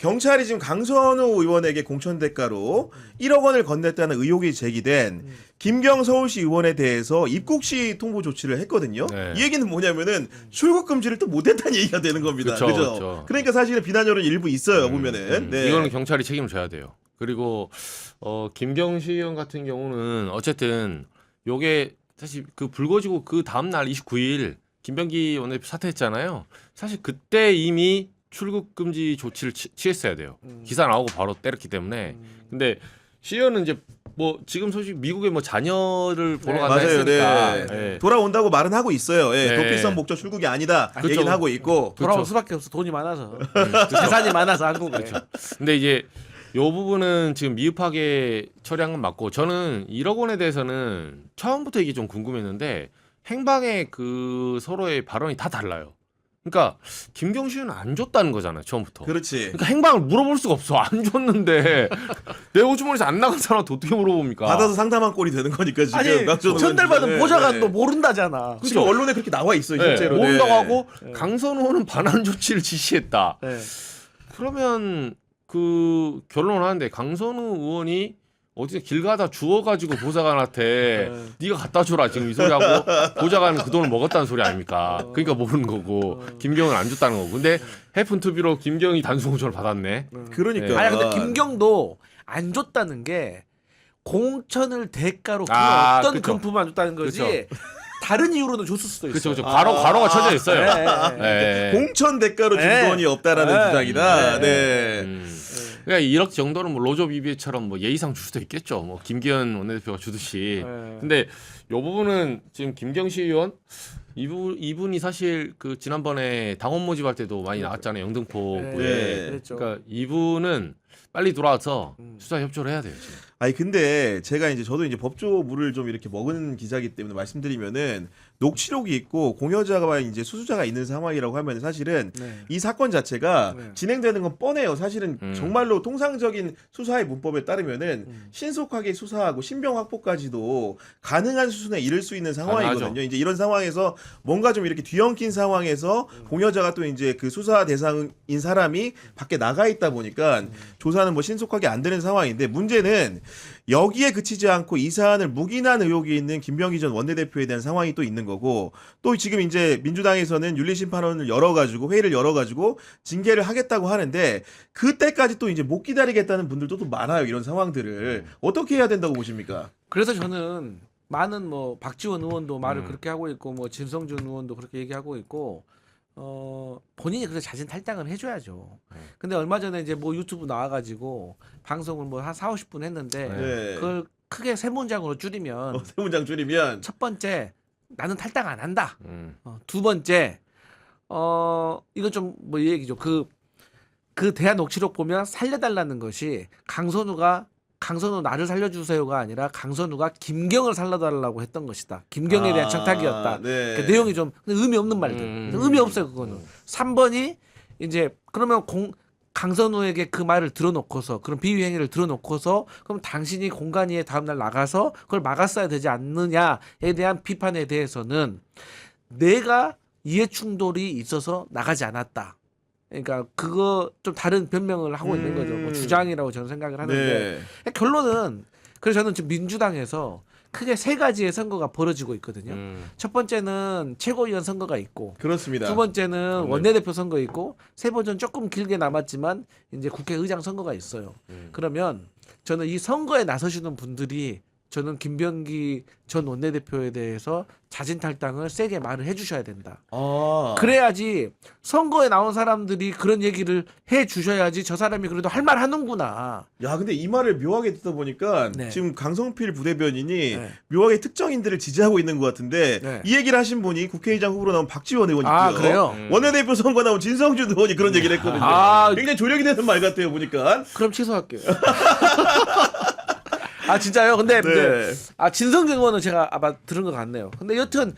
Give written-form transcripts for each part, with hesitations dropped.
경찰이 지금 강선우 의원에게 공천 대가로 1억 원을 건넸다는 의혹이 제기된 김경 서울시 의원에 대해서 입국시 통보 조치를 했거든요. 네. 이 얘기는 뭐냐면은 출국 금지를 또 못했다는 얘기가 되는 겁니다. 그쵸, 그죠? 그쵸. 그러니까 사실은 비난 여론이 일부 있어요. 보면은. 네. 이거는 경찰이 책임을 져야 돼요. 그리고 김경시 의원 같은 경우는 어쨌든 요게 사실 그 불거지고 그 다음 날 29일 김병기 원내대표 사퇴했잖아요. 사실 그때 이미 출국 금지 조치를 취했어야 돼요. 기사 나오고 바로 때렸기 때문에. 근데 시 의원은 이제 뭐 지금 소식 미국에 뭐 자녀를 보러 간다 맞아요. 했으니까 네. 예. 돌아온다고 말은 하고 있어요. 예, 네. 도피성 목적 출국이 아니다. 그쵸. 얘기는 하고 있고. 돌아올 그렇죠. 수밖에 없어. 돈이 많아서. 재산이 많아서 한국에. 근데 이제 요 부분은 지금 미흡하게 처리한 건 맞고 저는 1억 원에 대해서는 처음부터 이게 좀 궁금했는데 행방의 그 서로의 발언이 다 달라요. 그러니까 김경시는 안 줬다는 거잖아요. 처음부터. 그렇지. 그러니까 행방을 물어볼 수가 없어. 안 줬는데 내 호주머니에서 안 나간 사람한테 어떻게 물어봅니까? 받아서 상담한 꼴이 되는 거니까 지금. 아니 강선우 전달받은 의원은. 보좌관도 네. 모른다잖아. 지금 언론에 그렇게 나와 있어요. 네, 실제로. 모른다고 네. 하고 강선우 의원은 반환 조치를 지시했다. 네. 그러면 그 결론하는데 강선우 의원이 어디서 길 가다 주워가지고 보좌관한테 네가 갖다 줘라 지금 이 소리하고 보좌관은 그 돈을 먹었다는 소리 아닙니까? 그러니까 모르는 거고 김경은 안 줬다는 거고. 근데 해픈투비로 김경이 단순공천을 받았네. 그러니까. 네. 아니 근데 김경도 안 줬다는 게 공천을 대가로 그 아, 어떤 그쵸. 금품을 안 줬다는 거지. 그쵸. 다른 이유로는 줬을 수도 있어. 그렇죠, 과로가 쳐져 있어요. 네. 공천 대가로 준 네. 돈이 없다라는 네. 주장이다. 네. 네. 그러니까 1억 정도는 뭐 로조 비비처럼 뭐 예의상 줄 수도 있겠죠. 뭐 김기현 원내대표가 주듯이. 네. 근데 이 부분은 지금 김경시 의원 이분이 사실 그 지난번에 당원 모집할 때도 많이 나왔잖아요. 영등포구에. 네. 그랬죠. 그러니까 이분은 빨리 돌아와서 수사 협조를 해야 돼요. 지금. 아니 근데 제가 이제 저도 이제 법조물을 좀 이렇게 먹은 기자기 때문에 말씀드리면은 녹취록이 있고 공여자가 이제 수수자가 있는 상황이라고 하면 사실은 네. 이 사건 자체가 네. 진행되는 건 뻔해요. 사실은 정말로 통상적인 수사의 문법에 따르면은 음. 신속하게 수사하고 신병 확보까지도 가능한 수준에 이를 수 있는 상황이거든요. 가능하죠. 이제 이런 상황에서 뭔가 좀 이렇게 뒤엉킨 상황에서 공여자가 또 이제 그 수사 대상인 사람이 밖에 나가 있다 보니까 조사는 뭐 신속하게 안 되는 상황인데 문제는 여기에 그치지 않고 이 사안을 묵인한 의혹이 있는 김병기 전 원내대표에 대한 상황이 또 있는 거고 또 지금 이제 민주당에서는 윤리심판원을 열어가지고 회의를 열어가지고 징계를 하겠다고 하는데 그때까지 또 이제 못 기다리겠다는 분들도 또 많아요. 이런 상황들을 어떻게 해야 된다고 보십니까? 그래서 저는 많은 뭐 박지원 의원도 말을 그렇게 하고 있고 뭐 진성준 의원도 그렇게 얘기하고 있고 본인이 그래서 자진 탈당을 해줘야죠. 근데 얼마 전에 이제 뭐 유튜브 나와가지고 방송을 뭐 한 4, 50분 했는데 네. 그걸 크게 세 문장으로 줄이면 세 문장 줄이면 첫 번째 나는 탈당 안 한다. 음. 두 번째 이건 좀 뭐 얘기죠. 그 대화 녹취록 보면 살려달라는 것이 강선우 나를 살려주세요가 아니라 강선우가 김경을 살려달라고 했던 것이다. 김경에 대한 청탁이었다. 네. 그 내용이 좀 의미 없는 말들. 의미 없어요 그거는. 3번이 이제 그러면 강선우에게 그 말을 들어놓고서 그런 비위 행위를 들어놓고서 그럼 당신이 공간위에 다음날 나가서 그걸 막았어야 되지 않느냐에 대한 비판에 대해서는 내가 이해 충돌이 있어서 나가지 않았다. 그러니까 그거 좀 다른 변명을 하고 있는 거죠. 뭐 주장이라고 저는 생각을 하는데 결론은 그래서 저는 지금 민주당에서 크게 세 가지의 선거가 벌어지고 있거든요. 첫 번째는 최고위원 선거가 있고 그렇습니다. 두 번째는 원내대표 선거 있고 세 번째는 조금 길게 남았지만 이제 국회의장 선거가 있어요. 그러면 저는 이 선거에 나서시는 분들이 저는 김병기 전 원내대표에 대해서 자진 탈당을 세게 말을 해주셔야 된다. 그래야지 선거에 나온 사람들이 그런 얘기를 해주셔야지 저 사람이 그래도 할 말 하는구나. 야, 근데 이 말을 묘하게 듣다 보니까 네. 지금 강성필 부대변인이 네. 묘하게 특정인들을 지지하고 있는 것 같은데 네. 이 얘기를 하신 분이 국회의장 후보로 나온 박지원 의원이고요. 아, 그래요? 원내대표 선거 나온 진성준 의원이 그런 얘기를 했거든요. 아. 굉장히 조력이 되는 말 같아요, 보니까. 그럼 취소할게요. 아 진짜요? 근데 네. 진성준 의원은 제가 아마 들은 것 같네요. 근데 여튼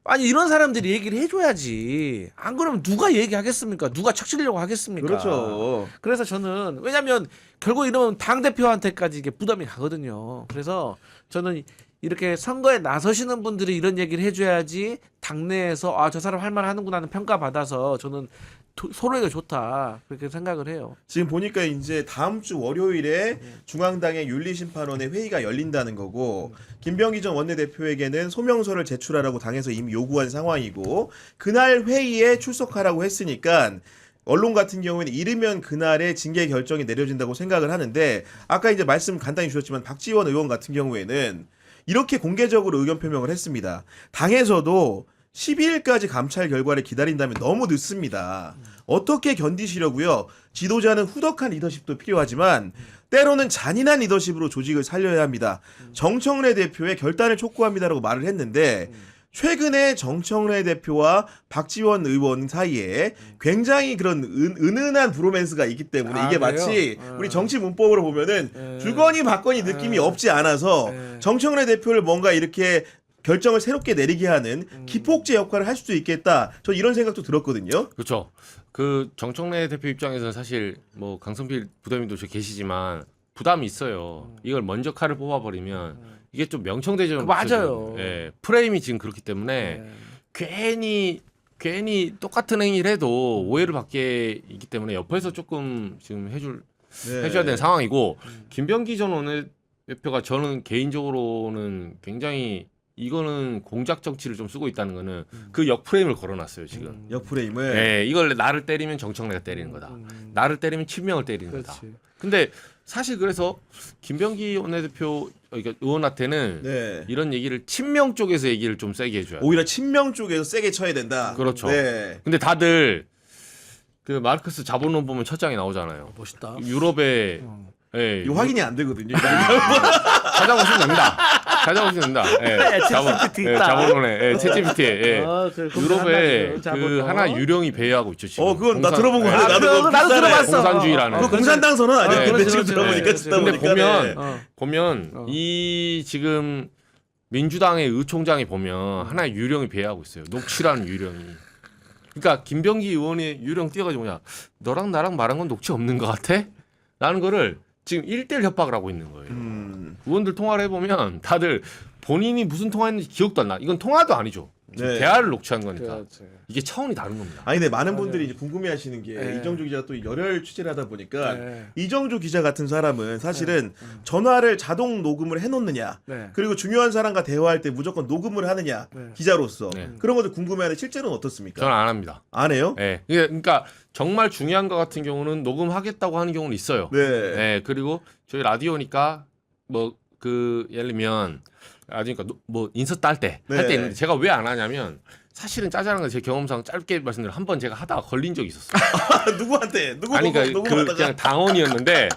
아니 이런 사람들이 얘기를 해줘야지. 안 그러면 누가 얘기하겠습니까? 누가 척치려고 하겠습니까? 그렇죠. 그래서 저는 왜냐하면 결국 이러면 당 대표한테까지 이게 부담이 가거든요. 그래서 저는 이렇게 선거에 나서시는 분들이 이런 얘기를 해줘야지 당내에서 저 사람 할 말 하는구나 하는 평가 받아서 저는 서로에게 좋다 그렇게 생각을 해요. 지금 보니까 이제 다음 주 월요일에 중앙당의 윤리심판원의 회의가 열린다는 거고 김병기 전 원내대표에게는 소명서를 제출하라고 당에서 이미 요구한 상황이고 그날 회의에 출석하라고 했으니까 언론 같은 경우에는 이르면 그날에 징계 결정이 내려진다고 생각을 하는데 아까 이제 말씀 간단히 주셨지만 박지원 의원 같은 경우에는 이렇게 공개적으로 의견 표명을 했습니다. 당에서도 12일까지 감찰 결과를 기다린다면 너무 늦습니다. 어떻게 견디시려고요? 지도자는 후덕한 리더십도 필요하지만 때로는 잔인한 리더십으로 조직을 살려야 합니다. 정청래 대표의 결단을 촉구합니다라고 말을 했는데 최근에 정청래 대표와 박지원 의원 사이에 굉장히 그런 은은한 브로맨스가 있기 때문에 이게 그래요? 마치 우리 정치 문법으로 보면은 주거니 받거니 느낌이 없지 않아서 정청래 대표를 뭔가 이렇게 결정을 새롭게 내리게 하는 기폭제 역할을 할 수도 있겠다. 저 이런 생각도 들었거든요. 그렇죠. 그 정청래 대표 입장에서는 사실 뭐 강성필 부대님도 저 계시지만 부담이 있어요. 이걸 먼저 칼을 뽑아버리면 이게 좀 명청대전 맞아요. 예, 프레임이 지금 그렇기 때문에 괜히 똑같은 행위를 해도 오해를 받게 있기 때문에 옆에서 조금 지금 해줘야 되는 상황이고 김병기 전 원내대표가 저는 개인적으로는 굉장히 이거는 공작 정치를 좀 쓰고 있다는 거는 그 역프레임을 걸어놨어요 지금. 역프레임을. 네, 이걸 나를 때리면 정청래가 때리는 거다. 나를 때리면 친명을 때리는 거다. 근데 사실 그래서 김병기 원내대표 그러니까 의원한테는 네. 이런 얘기를 친명 쪽에서 얘기를 좀 세게 해줘야 돼. 오히려 친명 쪽에서 세게 쳐야 된다. 그렇죠. 네. 근데 다들 그 마르크스 자본론 보면 첫 장에 나오잖아요. 멋있다. 유럽의 예, 이거 확인이 안 되거든요. 찾아보시면 됩니다. 찾아보시면 됩니다. 예, GPT 있다. 자본론에 챗GPT에 유럽에 그 자본론. 하나 유령이 배회하고 있죠 지금. 그건 나 들어본 거 예, 같아. 그거 나도 들어봤어. 공산주의라는. 그 공산당 선언 아니야? 네, 근데 그렇지, 지금 그렇지. 들어보니까 네, 듣다 근데 보니까 보면 이 지금 민주당의 의총장에 보면 하나의 유령이 배회하고 있어요. 녹취라는 유령이. 그러니까 김병기 의원이 유령 띄어가지고 뭐냐 너랑 나랑 말한 건 녹취 없는 것 같아? 라는 거를 지금 1대1 협박을 하고 있는 거예요. 의원들 통화를 해보면 다들 본인이 무슨 통화했는지 기억도 안 나. 이건 통화도 아니죠. 네. 대화를 녹취한 거니까. 그렇지. 이게 차원이 다른 겁니다. 아니 근데 많은 분들이 이제 궁금해하시는 게 네. 이정조 기자가 또 열혈 취재를 하다 보니까 네. 이정조 기자 같은 사람은 사실은 전화를 자동 녹음을 해놓느냐 네. 그리고 중요한 사람과 대화할 때 무조건 녹음을 하느냐 네. 기자로서 네. 그런 것도 궁금해하는데 실제로는 어떻습니까? 저는 안 합니다. 안 해요? 예. 그러니까 정말 중요한 거 같은 경우는 녹음하겠다고 하는 경우는 있어요. 네. 예. 그리고 저희 라디오니까 뭐 그 예를 들면 라디오니까 뭐 인서트 할 때 네. 있는데 제가 왜 안 하냐면 사실은 짜잘한 건 제 경험상 짧게 말씀드리면 한 번 제가 하다가 걸린 적이 있었어요. 누구한테? 누구 아니 그러니까 녹음하다가? 그냥 당원이었는데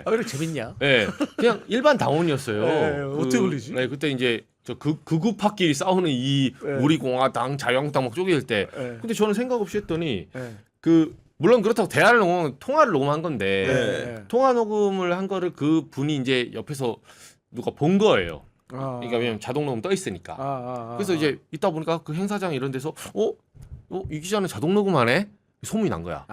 왜 이렇게 재밌냐? 예. 그냥 일반 당원이었어요. 네, 어떻게 걸리지? 네, 그때 이제 저 극우파끼리 싸우는 이 네. 우리공화당 자유한국당 막 쪼개질 때 네. 근데 저는 생각 없이 했더니 네. 그 물론 그렇다고 대화를 녹음 통화를 녹음한 건데 네. 통화 녹음을 한 거를 그 분이 이제 옆에서 누가 본 거예요. 그러니까 왜냐면 자동 녹음 떠 있으니까. 그래서 이제 있다 보니까 그 행사장 이런 데서 이 기자는 자동 녹음하네 소문이 난 거야.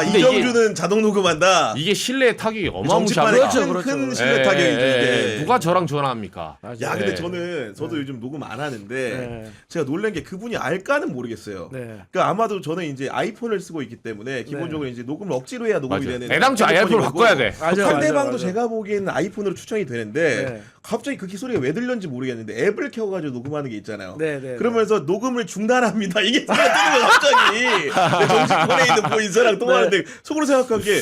근데 이정주는 자동 녹음한다. 이게 신뢰 타격이 정치판에 어마무시합니다. 큰 신뢰 타격이죠 이게. 누가 저랑 전화합니까? 야 근데 네. 저도 요즘 녹음 안 하는데 네. 제가 놀란 게 그분이 알까는 모르겠어요. 네. 그러니까 아마도 저는 이제 아이폰을 쓰고 있기 때문에 기본적으로 이제 녹음을 억지로 해야 녹음이 맞아요. 되는. 애당초 아이폰을 바꿔야 돼. 상대방도 제가 보기에는 아이폰으로 추천이 되는데 네. 갑자기 그 소리가 왜 들렸는지 모르겠는데 앱을 켜가지고 녹음하는 게 있잖아요. 네. 그러면서 녹음을 중단합니다. 이게 소리가 뜨는 거야 갑자기. 정치권에 있는 뭐 인사랑 통화하는데 속으로 생각한 게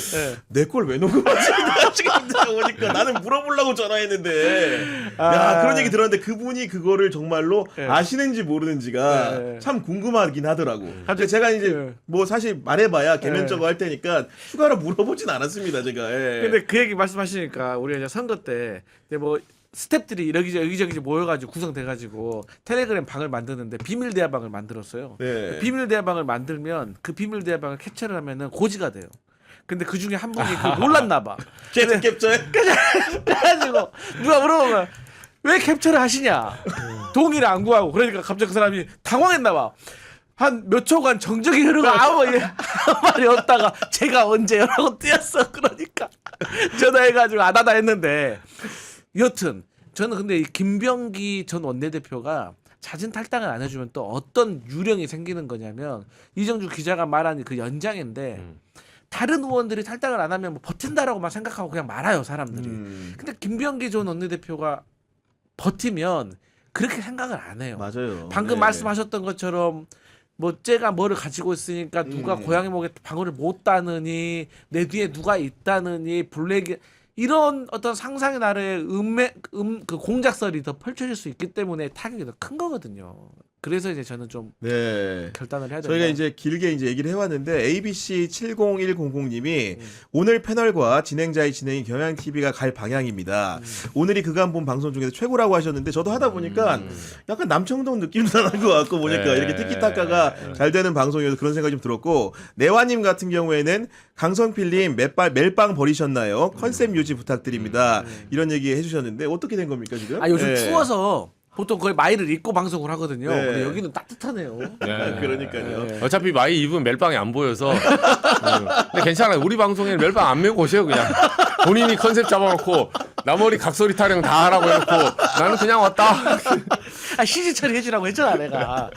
내 걸 왜 녹음하지? 지금 보니까 나는 물어보려고 전화했는데. 야 그런 얘기 들었는데 그분이 그거를 정말로 아시는지 모르는지가 참 궁금하긴 하더라고. 근데 제가 이제 뭐 사실 말해봐야 개면적으로 할 테니까 추가로 물어보진 않았습니다 제가. 근데 그 얘기 말씀하시니까 우리가 이제 선거 때 이제 뭐 스탭들이 여기저기 모여가지고 구성돼가지고 텔레그램 방을 만드는데 비밀 대화방을 만들었어요. 네. 비밀 대화방을 만들면 그 비밀 대화방을 캡처를 하면은 고지가 돼요. 근데 그 중에 한 분이 그걸 몰랐나 봐. 계속 캡처해? 그래가지고 누가 물어보면 왜 캡처를 하시냐? 동의를 안 구하고 그러니까 갑자기 그 사람이 당황했나 봐. 한 몇 초간 정적이 흐르고 아무 말이 없다가 제가 언제요라고 뛰었어. 그러니까 전화해가지고 아다다 했는데 여튼 저는 근데 이 김병기 전 원내대표가 자진 탈당을 안 해주면 또 어떤 유령이 생기는 거냐면 이정주 기자가 말한 그 연장인데 다른 의원들이 탈당을 안 하면 뭐 버틴다라고만 생각하고 그냥 말아요 사람들이. 근데 김병기 전 원내대표가 버티면 그렇게 생각을 안 해요. 맞아요. 방금 네. 말씀하셨던 것처럼 뭐 쟤가 뭐를 가지고 있으니까 누가 고양이 목에 방울을 못 따느니 내 뒤에 누가 있다느니 블랙이 이런 어떤 상상의 나라의 그 공작설이 더 펼쳐질 수 있기 때문에 타격이 더 큰 거거든요. 그래서 이제 저는 좀 네. 결단을 해야 된다. 저희가 이제 길게 이제 얘기를 해왔는데 ABC 70100님이 오늘 패널과 진행자의 진행이 경향 TV가 갈 방향입니다. 오늘이 그간 본 방송 중에서 최고라고 하셨는데 저도 하다 보니까 약간 남청동 느낌도 나는 것 같고 보니까 네. 이렇게 티키타카가 잘 되는 방송이어서 그런 생각이 좀 들었고 내화님 같은 경우에는 강성필님 멜빵 버리셨나요? 컨셉 유지 부탁드립니다. 이런 얘기 해주셨는데 어떻게 된 겁니까 지금? 아 요즘 네. 추워서 보통 거의 마이를 입고 방송을 하거든요. 네. 근데 여기는 따뜻하네요. 네. 그러니까요. 네. 어차피 마이 입은 멜빵이 안 보여서. 근데 괜찮아요. 우리 방송에는 멜빵 안 메고 오세요 그냥. 본인이 컨셉 잡아놓고 나머리 각소리 타령 다 하라고 해놓고 나는 그냥 왔다. 아 CG 처리 해주라고 했잖아 내가.